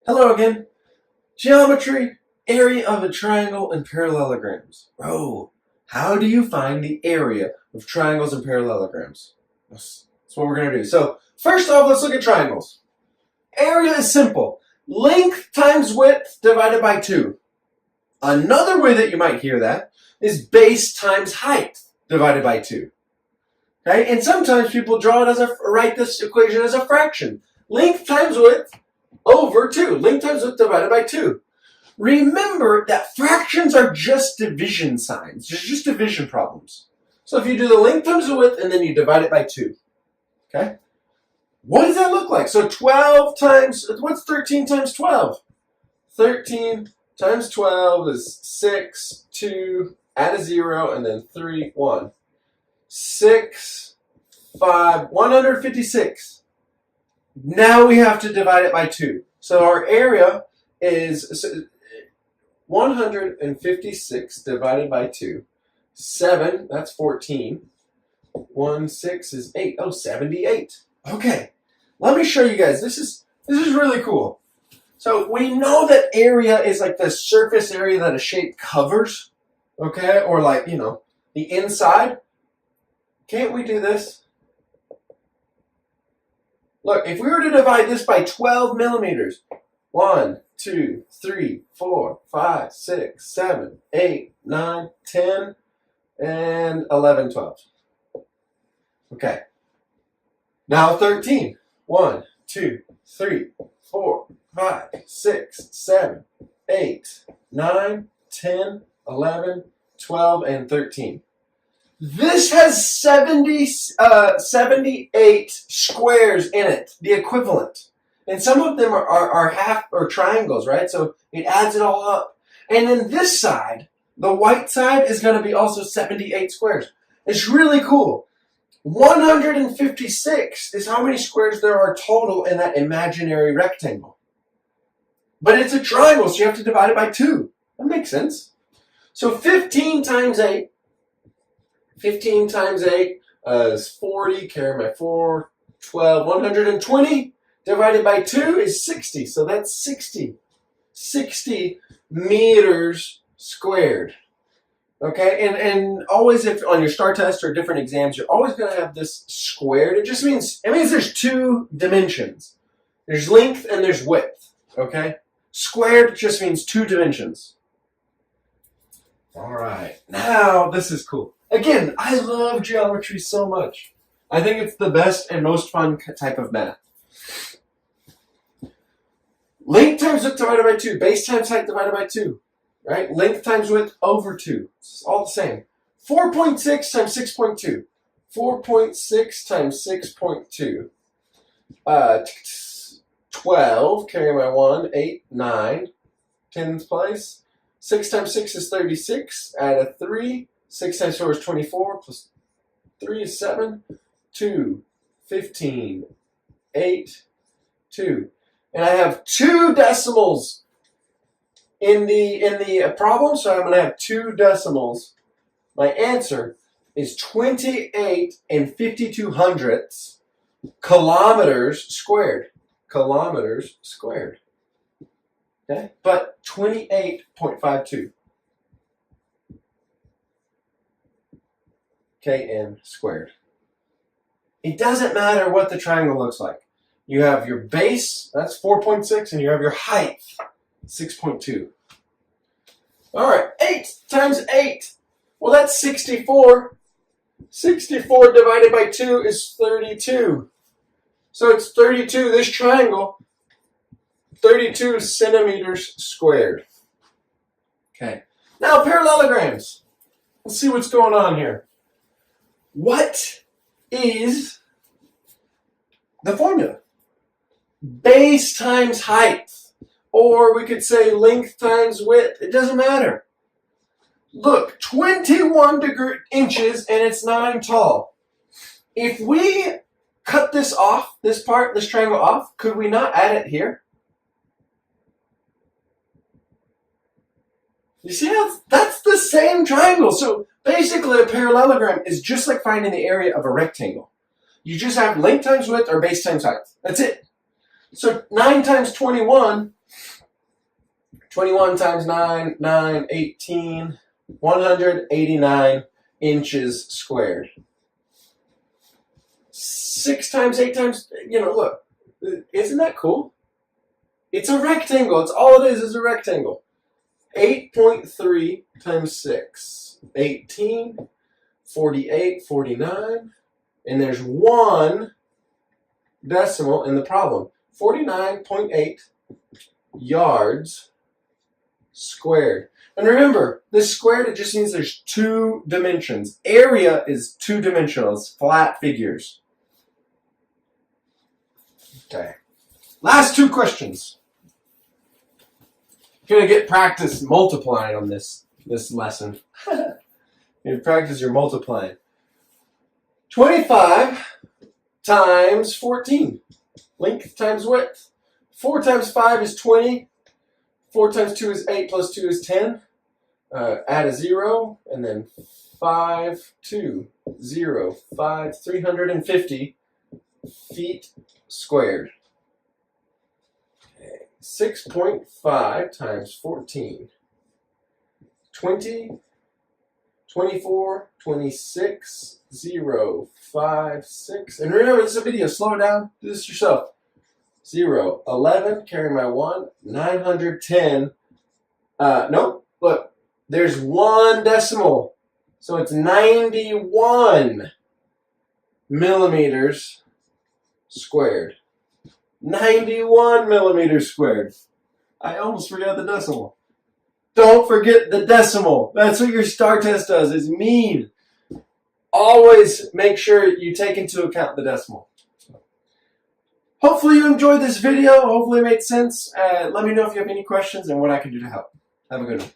Hello again. Geometry, area of a triangle, and parallelograms. Oh, how do you find the area of triangles and parallelograms? That's what we're going to do. So, first off, let's look at triangles. Area is simple. Length times width divided by 2. Another way that you might hear that is base times height divided by 2. Okay? And sometimes people write this equation as a fraction. Length times width over 2. Length times width divided by 2. Remember that fractions are just division signs. They're just division problems. So if you do the length times the width and then you divide it by 2. Okay? What does that look like? So 12 times, what's 13 times 12? 13 times 12 is 6, 2, add a 0, and then 3, 1. 6, 5, 156. Now we have to divide it by 2. So our area is 156 divided by 2. 7, that's 14. 1, 6 is 8. Oh, 78. Okay, let me show you guys. This is really cool. So we know that area is like the surface area that a shape covers, okay? Or like, the inside. Can't we do this? Look, if we were to divide this by 12 millimeters, 1, 2, 3, 4, 5, 6, 7, 8, 9, 10, and 11, 12. Okay. Now 13. 1, 2, 3, 4, 5, 6, 7, 8, 9, 10, 11, 12, and 13. This has 78 squares in it, the equivalent. And some of them are half or triangles, right? So it adds it all up. And then this side, the white side, is going to be also 78 squares. It's really cool. 156 is how many squares there are total in that imaginary rectangle. But it's a triangle, so you have to divide it by 2. That makes sense. So 15 times 8. 15 times 8 is 40. Carry my 4. 12. 120 divided by 2 is 60. So that's 60. 60 meters squared. Okay, and always if on your STAR test or different exams, you're always going to have this squared. It means there's 2 dimensions. There's length and there's width. Okay, squared just means 2 dimensions. All right, now this is cool. Again, I love geometry so much. I think it's the best and most fun type of math. Length times width divided by 2. Base times height divided by 2. Right? Length times width over 2. It's all the same. 4.6 times 6.2. 4.6 times 6.2. 12. Carry my 1. 8, 9. 10th place. 6 times 6 is 36. Add a 3. 6 times 4 is 24. Plus 3 is 7. 2. 15. 8. 2. And I have 2 decimals in the problem, so I'm going to have 2 decimals. My answer is 28 and 52 hundredths kilometers squared. Kilometers squared. Okay? But 28.52 km squared. It doesn't matter what the triangle looks like. You have your base, that's 4.6, and you have your height, 6.2. All right, 8 times 8. Well, that's 64. 64 divided by 2 is 32. So it's 32, this triangle, 32 centimeters squared. Okay, now parallelograms. Let's see what's going on here. What is the formula? Base times height. Or we could say length times width. It doesn't matter. Look, 21 inches and it's 9 tall. If we cut this off, this triangle off, could we not add it here? You see how that's the same triangle. So basically a parallelogram is just like finding the area of a rectangle. You just have length times width or base times height. That's it. So 9 times 21 21 times 9, 9, 18, 189 inches squared. 6 times 8 times, look, isn't that cool? It's a rectangle. It's all it is a rectangle. 8.3 times 6, 18, 48, 49, and there's one decimal in the problem. 49.8 yards squared. And remember, this squared, it just means there's 2 dimensions. Area is 2-dimensional. It's flat figures. Okay. Last 2 questions. You're going to get practice multiplying on this lesson. You practice your multiplying. 25 times 14. Length times width. 4 times 5 is 20. 4 times 2 is 8, plus 2 is 10. Add a 0, and then 5, 2, 0, 5, 350 feet squared. 6.5 times 14. 20, 24, 26, 0, 5, 6. And remember, this is a video. Slow it down. Do this yourself. 0, 11, carry my 1, 910. Nope, look, there's 1 decimal. So it's 91 millimeters squared. 91 millimeters squared. I almost forgot the decimal. Don't forget the decimal. That's what your STAR test does, is mean. Always make sure you take into account the decimal. Hopefully you enjoyed this video. Hopefully it made sense. Let me know if you have any questions and what I can do to help. Have a good one.